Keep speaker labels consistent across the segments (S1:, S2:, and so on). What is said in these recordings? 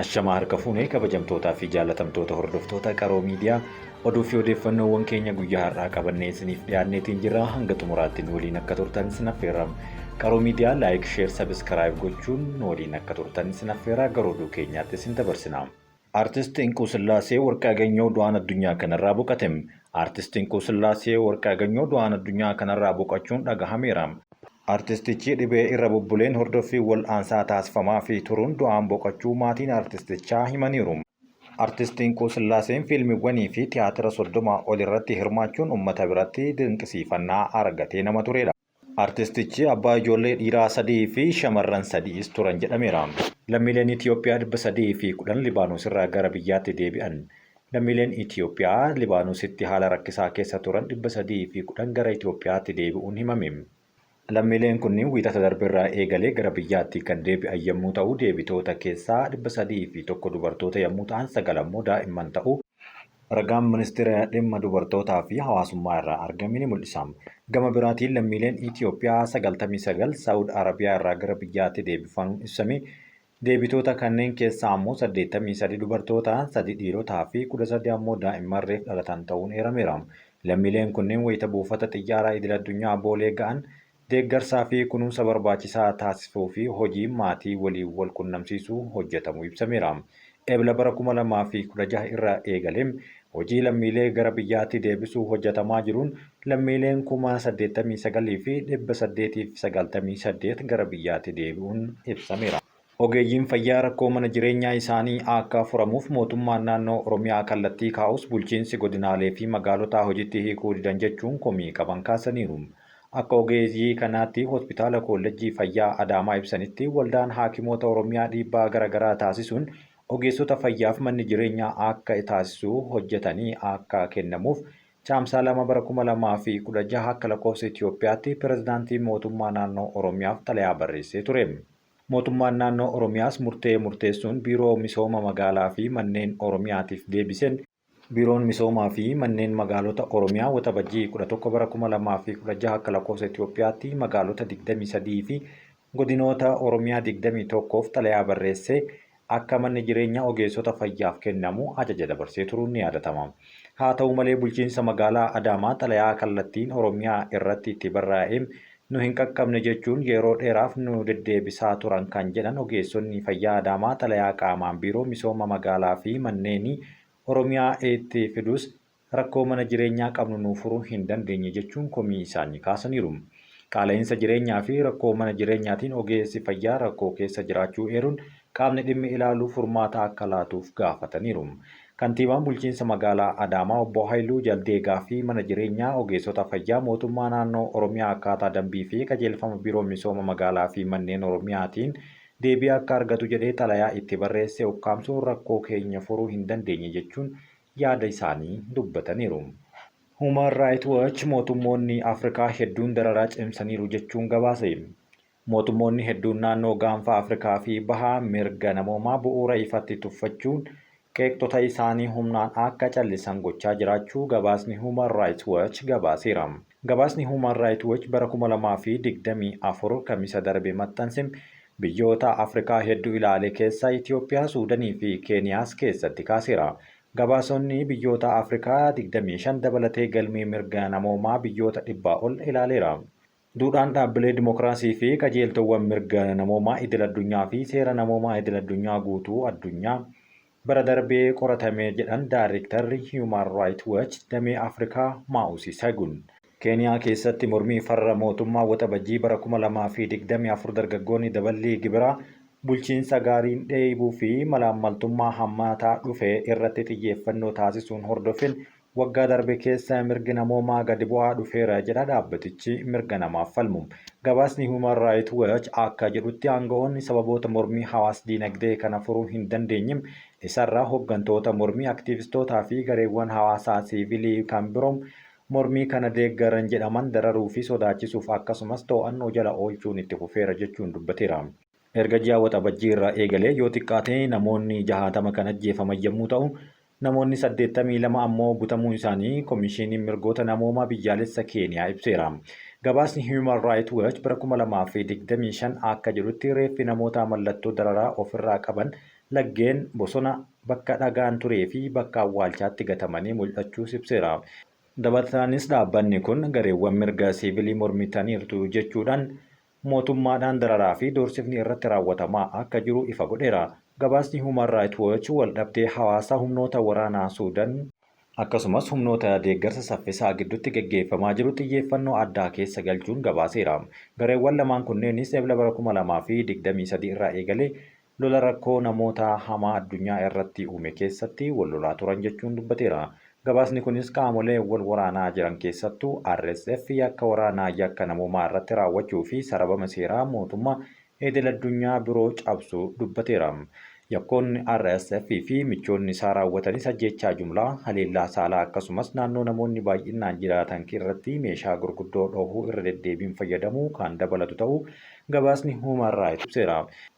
S1: Ashamaa harka fuunee kabajamtootaa fi jaalatamtoota hordoftoota qaroo miidiyaa oduu fi odeeffannoowwan keenya guyyaa har'aa qabannee isiniif dhiyaanneetiin jirra. Hanga xumuraatti nu waliin akka turtan isin affeerra. Qaroo miidiyaa laayik, sheer, sabiskiraayib gochuun nu waliin akka turtan isin affeerra. Gara oduu keenyaatti isin dabarsina. Artist Inquu Sillaasee Warqaaganyoo du'aan addunyaa kanarraa boqate. Artist Inquu Sillaasee Warqaaganyoo du'aan addunyaa kanarraa boqachuun dhagahameera. Artistichi dhibee irra bubbuleen hordoffii wal'aansaa taasifamaa fi turuun du'aan boqachuu maatiin artistichaa himaniiru. Artist Inquu Sillaaseen fiilmiiwwanii fi tiyaatira 30 ol irratti hirmaachuun uummata biratti dinqisiifannaa argatee nama turedha. Artistichi abbaa ijoollee dhiiraa 3 fi shamarran 3 turan jedhameera. Lammiileen Itoophiyaa 310 Libaanoos irraa gara biyyaatti deebi'an. Lammiileen Itoophiyaa Libaanoositti haala rakkisaa keessa turan 310 gara Itoophiyaatti deebi'uun himame. Lammiileen kunniin wiixata darbeerraa eegalee gara biyyaatti kan deebi'an yommuu ta'u, deebitoota keessaa 301 dubartoota yommuu ta'an 9 immoo daa'imman ta'uu ragaan ministeera dhimma dubartootaa fi hawaasummaa irraa argame ni mul'isa. Gama biraatiin lammiileen Itoophiyaa 99 Saawud Arabiyaa irraa gara biyyaatti deebifamuun ibsame. Deebitoota kanneen keessaa ammoo 83 dubartoota, 3 dhiirotaa fi 13 ammoo daa'imman reef dhalatan ta'uun eerameera. Lammiileen kunneen wayita buufata xiyyaaraa idil addunyaa boolee ga'an deeggarsaa fi kunuunsa barbaachisaa taasisuu fi hojii maatii waliin wal qunnamsiisuu hojjetamuu ibsameera. Ebla bara 2016 irraa eegalee hojii lammiilee gara biyyaatti deebisuu hojjetamaa jiruun lammiileen 89,000 fi 898 gara biyyaatti deebi'uun ibsameera. Ogeeyyiin fayyaa rakkoo mana jireenyaa isaanii akka furamuuf mootummaan naannoo Oromiyaa kallattii kaa'us bulchiinsi godinaalee fi magaalotaa hojiitti hiikuu didan jechuun komii qaban kaasaniiru. Akka ogeeyyii kanaatti hospitaala kolleejjii fayyaa Adaamaa ibsanitti waldaan haakimoota Oromiyaa dhiibbaa garaagaraa taasisuun ogeessota fayyaaf manni jireenyaa akka taasisuu hojjetanii akka kennamuuf caamsaa 2 bara 2016 akka lakkoofsa Itoophiyaatti pirezidaantii mootummaa naannoo Oromiyaaf xalayaa barreessee ture. Mootummaan naannoo Oromiyaas murteessuun biiroo misooma magaalaa fi manneen Oromiyaatiif deebiseen Biiroon misoomaa fi manneen magaalota Oromiyaa waxabajjii 11 bara 2016 akka lakkoofsa Itoophiyaatti magaalota 23 fi godinoota Oromiyaa 21f xalayaa barreessee akka manni jireenyaa ogeessota fayyaaf kennamu ajaja dabarsee turuun ni yaadatama. Haa ta'u malee bulchiinsa magaalaa Adaamaa xalayaa kallattiin Oromiyaa irratti itti barraa'ee nu hin qaqqabne jechuun yeroo dheeraaf nu deddeebisaa turan kan jedhan ogeessonni fayyaa Adaamaa xalayaa qaamaan biiroo misooma magaalaa fi manneenii Oromiyaa itti fidus rakkoo mana jireenyaa qabnu nuuf furuu hin dandeenye jechuun komii isaanii kaasaniiru. Qaala'insa jireenyaa fi rakkoo mana jireenyaatiin ogeessi fayyaa rakkoo keessa jiraachuu eeruun qaamni dhimmi ilaaluu furmaata akka laatuuf gaafataniiru. Kantiibaan bulchiinsa magaalaa Adaamaa obbo Haayiluu Jaldeegaa fi mana jireenyaa ogeessota fayyaa mootummaa naannoo Oromiyaa akkaataa dambii fi qajeelfama biiroo misooma magaalaa fi manneen Oromiyaatiin deebii akka argatu jedhee xalayaa itti barreessee ukkaamsuun rakkoo keenya furuu hin dandeenye jechuun yaada isaanii dubbataniiru. Human Rights Watch mootummoonni Afrikaa hedduun dararaa cimsaniiru jechuun gabaase. Mootummoonni hedduun naannoo gaanfa Afrikaa fi bahaa mirga namoomaa bu'uura ifatti tuffachuun qeeqxota isaanii humnaan akka callisan gochaa jiraachuu gabaasni Human Rights Watch gabaaseera. Gabaasni Human Rights Watch bara 2024 kamisa darbe maxxanse biyyoota Afrikaa hedduu ilaale keessaa Itoophiyaa, Suudanii fi Keeniyaas keessatti kaaseera. Gabaasonni biyyoota Afrikaa 25 dabalatee galmee mirga namoomaa biyyoota 100 ol ilaaleera. Duudhaan dhaabbilee dimokiraasii fi qajeeltowwan mirga namoomaa idil addunyaa fi seera namoomaa idil addunyaa guutuu addunyaa bara darbee qoratame jedhan Daayirektarri Human Rights Watch damee Afrikaa Maa'usi Sagun. Keeniyaa keessatti mormii farra mootummaa waxabajjii bara 2024 dargaggoonni daballii gibiraa bulchiinsa gaariin dheebuu fi malaammaltummaa hammaataa dhufe irratti xiyyeeffannoo taasisuun hordofin waggaa darbe keessa mirgi namoomaa gadi bu'aa dhufeera jedha dhaabbatichi mirga namaaf falmu. Gabaasni Human Rights Watch akka jedhutti aangawoonni sababoota mormii hawaas diinagdee kana furuu hin dandeenye isarraa hooggantoota mormii aktiivistootaa fi gareewwan hawaasaa siivilii kan biroom mormii kana deeggaran jedhaman dararuu fi sodaachisuuf akkasumas to'annoo jala oolchuun itti fufeera jechuun dubbateera. Erga ji'a waxabajjii irraa eegalee yoo xiqqaate namoonni 60 kan ajjeefaman yommuu ta'u, namoonni 82 ammoo butamuu isaanii Komishiiniin Mirgoota Namoomaa Biyyaalessa Keeniyaa ibseera. Gabaasni Human Rights Watch bara 2025 akka jedhutti reeffi namoota mallattoo dararaa ofirraa qaban laggeen bosona bakka dhagaan turee fi bakka awwaalchaatti gatamanii mul'achuus ibseera. Dabalataanis dhaabbanni kun gareewwan mirga siivilii mormitaniirtu jechuudhaan mootummaadhaan dararaa fi doorsifni irratti raawwatamaa akka jiru ifa godheera. Gabaasni Human Rights Watch waldhabdee hawaasaa humnoota waraanaa Suudaan akkasumas humnoota deeggarsa saffisaa gidduutti gaggeeffamaa jiru xiyyeeffannoo addaa keessa galchuun gabaaseera. Gareewwan lamaan kunneenis ebla bara 2023 irraa eegalee lola rakkoo namoota hamaa addunyaa irratti uume keessatti wal lolaa turan jechuun dubbateera. Gabaasni kunis qaamolee wal waraanaa jiran keessattuu RSF yakka waraanaa yakka namummaa irratti raawwachuu fi sarabama seeraa mootummaa idil addunyaa biroo cabsuu dubbateera. Yakkoonni RSF fi michoonni isaa raawwatanis ajjechaa jumlaa, haleellaa saalaa akkasumas naannoo namoonni baay'inaan jiraatan irratti meeshaa gurguddoo dhohuu irra deddeebiin fayyadamuu kan dabalatu ta'uu gabaasni Human Rights ibseera.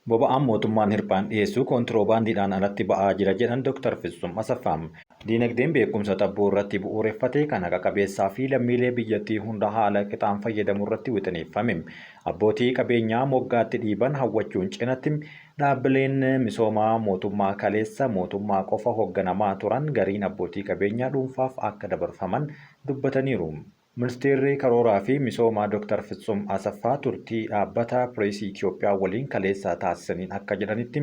S1: Boba'aan mootummaan hirphaan dhiyeessuu kontiroobaandiidhaan alatti ba'aa jira jedhan Dr. Fitsum Asaffaa. Diinagdeen beekumsa tabbuu irratti bu'uureffate kan haqa qabeessaa fi lammiilee biyyattii hunda haala qixaan fayyadamuu irratti wixineeffame. Abbootii qabeenyaa moggaatti dhiiban hawwachuun cinatti dhaabbileen misoomaa mootummaa kaleessa mootummaa qofa hoogganamaa turan gariin abbootii qabeenyaa dhuunfaaf akka dabarfaman dubbataniiru. Ministeerri karooraa fi misoomaa Dr. Fitsum Asaffaa turtii dhaabbata Pireesii Itoophiyaa waliin kaleessa taasisaniin akka jedhanitti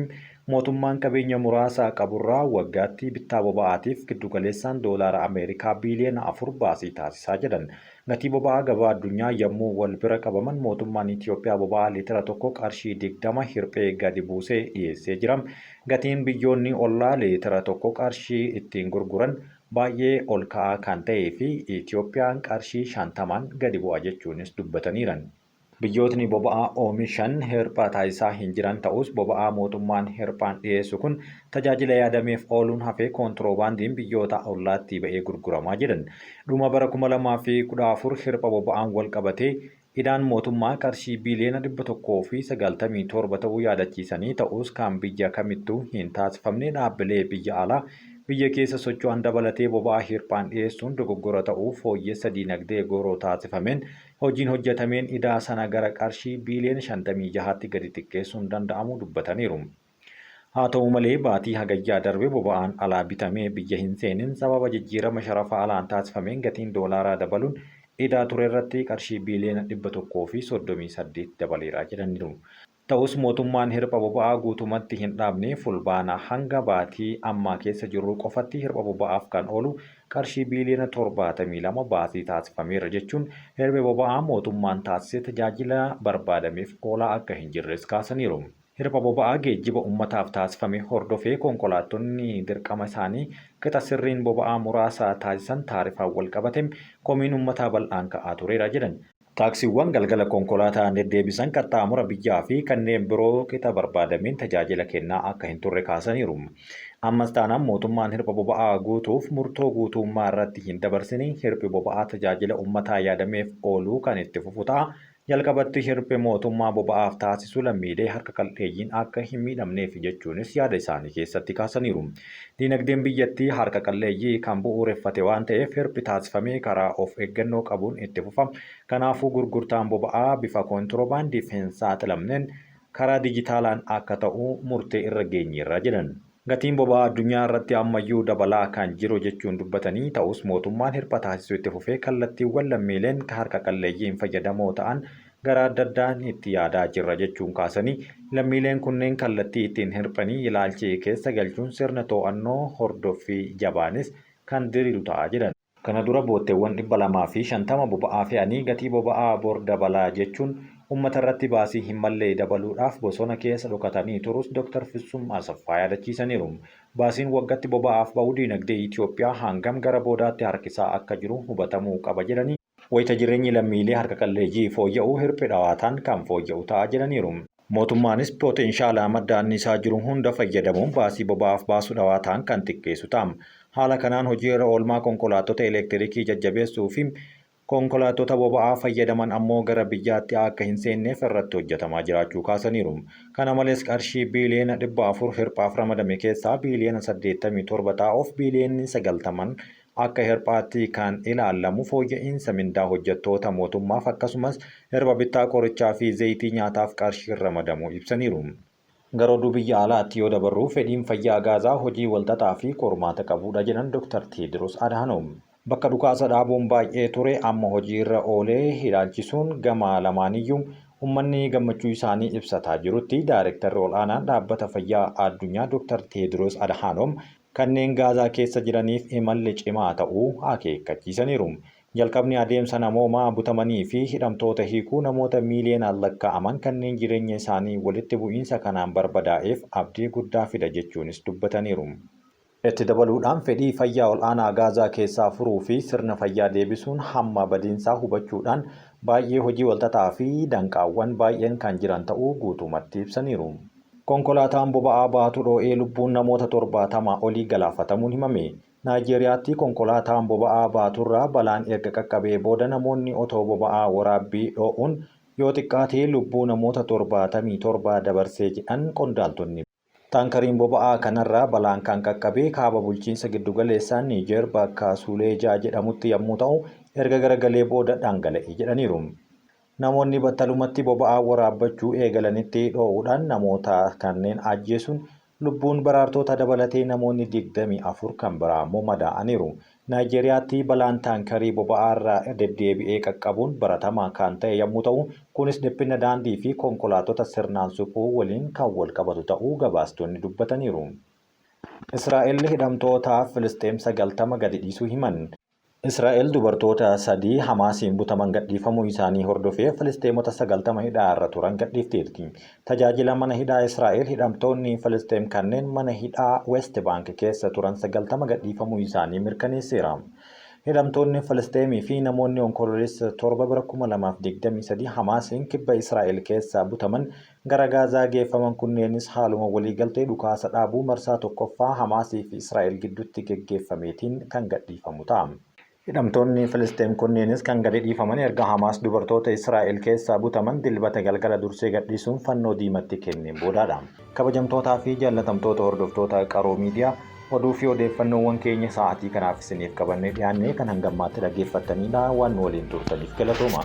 S1: mootummaan qabeenya muraasa qaburraa waggaatti bittaa boba'aatiif giddugaleessaan doolaara Ameerikaa biiliyoona 4 baasii taasisaa jedhan. Gatii boba'aa gabaa addunyaa yommuu wal bira qabaman mootummaan Itoophiyaa boba'aa liitira tokko qarshii 20 hirphee gadi buusee dhiyeessee jira. Gatiin biyyoonni ollaa liitira tokko qarshii ittiin gurguran baay'ee ol ka'aa kan ta'ee fi Itoophiyaan qarshii 50 gadi bu'a jechuunis dubbataniiran. Biyyootni boba'aa oomishan hirphaa taasisaa hin jiran ta'us boba'aa mootummaan hirphaan dhiyeessu kun tajaajila yaadameef ooluun hafee kontiroobaandiin biyyoota ollaatti ba'ee gurguramaa jiran. Dhuma bara 2014 hirpha boba'aan wal qabatee idaan mootummaa qarshii biiliyoona 197 ta'uu yaadachiisanii ta'us kan biyya kamittuu hin taasifamne dhaabbilee biyya alaa biyya keessa socho'an dabalatee boba'aa hirphaan dhiyeessuun dogoggora ta'uu fooyyessa diinagdee goroo taasifameen hojiin hojjetameen idaa sana gara qarshii biiliyoona 56tti gadi xiqqeessuun danda'amu dubbataniiru. Haa ta'u malee baatii hagayyaa darbe boba'aan alaa bitamee biyya hin seenin sababa jijjiirama sharafa alaan taasifameen gatiin doolaaraa dabaluun idaa ture irratti qarshii biiliyoona 138 dabaleeraa jedhaniiru. Ta'us mootummaan hirpha boba'aa guutumatti hin dhaabne fulbaana hanga baatii ammaa keessa jirru qofatti hirpha boba'aaf kan oolu qarshii biiliyoona 72 baasii taasifameera jechuun hirpha boba'aa mootummaan taasise tajaajila barbaadameef oolaa akka hin jirres kaasaniiru. Hirpha boba'aa geejjiba uummataaf taasifame hordofee konkolaattonni dirqama isaanii qixa sirriin boba'aa muraasa taasisan taarifaan wal qabate komiin uummataa bal'aan ka'aa tureera jedhan. Taaksiiwwan galgala konkolaataa deddeebisan qaxxaamura biyyaa fi kanneen biroo qixa barbaadameen tajaajila kennaa akka hin turre kaasaniiru. Ammas taanaan mootummaan hirpha boba'aa guutuuf murtoo guutummaa irratti hin dabarsine hirphi boba'aa tajaajila uummataa yaadameef ooluu kan itti fufu ta'a. Jalqabatti hirphi mootummaa boba'aaf taasisu lammiilee harka qalleeyyiin akka hin miidhamneef jechuunis yaada isaanii keessatti kaasaniiru. Diinagdeen biyyattii harka qalleeyyii kan bu'uureffate waan ta'eef hirphi taasifamee karaa of eeggannoo qabuun itti fufa. Kanaafuu gurgurtaan boba'aa bifa kontiroobaandiif hin saaxilamneen karaa dijitaalaan akka ta'u murtee irra geenyeerra jedhan. Gatiin boba'aa addunyaa irratti ammayyuu dabalaa kan jiru jechuun dubbatanii ta'us mootummaan hirpha taasisuu itti fufee kallattiiwwan lammiileen harka qalleeyyiin fayyadamoo ta'an gara adda addaan itti yaadaa jirra jechuun kaasanii lammiileen kunneen kallattii ittiin hirphanii ilaalchee keessa galchuun sirna to'annoo hordoffii jabaanis kan diriiru ta'aa jiran. Kana dura bootteewwan 250 boba'aa fe'anii gatii boba'aa bor dabalaa jechuun uummata irratti baasii hin mallee dabaluudhaaf bosona keessa dhokatanii turus Dr. Fitsum Asaffaa yaadachiisaniiru. Baasiin waggaatti boba'aaf ba'u diinagdee Itoophiyaa hangam gara boodaatti harkisaa akka jiru hubatamuu qaba jedhanii wayita jireenyi lammiilee harka qalleeyyii fooyya'uu hirphi dhawaataan kan fooyya'u ta'a jedhaniiru. Mootummaanis potenshaala madda anniisaa jiru hunda fayyadamuun baasii boba'aaf baasu dhawaataan kan xiqqeessu ta'a. Haala kanaan hojii irra oolmaa konkolaattota elektiriikii jajjabeessuu fi konkolaattota boba'aa fayyadaman ammoo gara biyyaatti akka hin seenneef irratti hojjetamaa jiraachuu kaasaniiru. Kana malees qarshii biiliyoona 400 hirphaaf ramadame keessaa biiliyoona 87 ta'uuf biiliyoonni 90 akka hirphaatti kan ilaalamu fooyya'insa mindaa hojjettoota mootummaaf akkasumas hirpha bittaa qorichaa fi zayitii nyaataaf qarshiin ramadamuu ibsaniiru. Gara oduu biyya alaatti yoo dabarru fedhiin fayyaa Gaazaa hojii walxaxaa fi qormaata qabudha jedhan Dr. Teediroos Adhaanoom. Bakka dhukaasa dhaabuun baay'ee ture amma hojii irra oolee ilaalchisuun gama lamaaniyyuu uummanni gammachuu isaanii ibsataa jirutti Daayirektarri ol'aanaan dhaabbata fayyaa addunyaa Dr. Teediroos Adhaanoom kanneen Gaazaa keessa jiraniif imalli cimaa ta'uu akeekkachiisaniiru. Jalqabni adeemsa namoomaa butamanii fi hidhamtoota hiikuu namoota miiliyoonaan lakkaa'aman kanneen jireenya isaanii walitti bu'iinsa kanaan barbadaa'eef abdii guddaa fida jechuunis dubbataniiru. Itti dabaluudhaan fedhii fayyaa ol'aanaa Gaazaa keessaa furuu fi sirna fayyaa deebisuun hamma badiinsaa hubachuudhaan baay'ee hojii walxaxaa fi danqaawwan baay'een kan jiran ta'uu guutumatti ibsaniiru. Konkolaataan boba'aa baatu dho'ee lubbuun namoota 70 olii galaafatamuun himame. Naayijeeriyaatti konkolaataan boba'aa baaturraa balaan erga qaqqabee booda namoonni otoo boba'aa waraabbii dho'uun yoo xiqqaate lubbuu namoota 77 dabarsee jedhan qondaaltonni. Taankariin boba'aa kanarraa balaan kan qaqqabee kaaba bulchiinsa giddugaleessaa Niijer bakka Suleejaa jedhamutti yommuu ta'u erga garagalee booda dhangala'e jedhaniiru. Namoonni battalumatti boba'aa waraabbachuu eegalanitti dho'uudhaan namoota kanneen ajjeesuun lubbuun baraartota dabalatee namoonni 24 kan biraa immoo madaa'aniiru. Naayijeeriyaatti balaan taankarii boba'aarraa deddeebi'ee qaqqabuun baratamaa kan ta'e yommuu ta'u kunis dhiphina daandii fi konkolaattota sirnaan suphuu waliin kan wal qabatu ta'uu gabaastonni dubbataniiru. Israa'el hidhamtoota Filisxeem 90 gadi dhiisuu himan. Israa'el dubartoota 3 Hamaasiin butaman gadhiifamuu isaanii hordofee Filisxeemota 90 hidhaa irra turan gadhiifteerti. Tajaajila mana hidhaa Israa'el hidhamtoonni Filisxeem kanneen mana hidhaa West Bank keessa turan 90 gadhiifamuu isaanii mirkaneesseera. Hidhamtoonni Filisxeemii fi namoonni onkololeessa 7 bara 2023 Hamaasiin kibba Israa'el keessaa butaman gara Gaazaa geeffaman kunneenis haaluma waliigaltee dhukaasa dhaabuu marsaa tokkoffaa Hamaasii fi Israa'el gidduutti geggeeffameetiin kan gadhiifamu ta'a. Hidhamtoonni Filisxeem kunneenis kan gadi dhiifaman erga Hamaas dubartoota Israa'el keessaa butaman dilbata galgala dursee gadhiisuun fannoo diimatti kenneen boodaadha. Kabajamtootaa fi jaallatamtoota hordoftoota Qaroo Miidiyaa oduu fi odeeffannoowwan keenya sa'aatii kanaaf isiniif qabannee dhiyaannee kan hangammaatti dhaggeeffattanidha waan waliin turtaniif galatooma.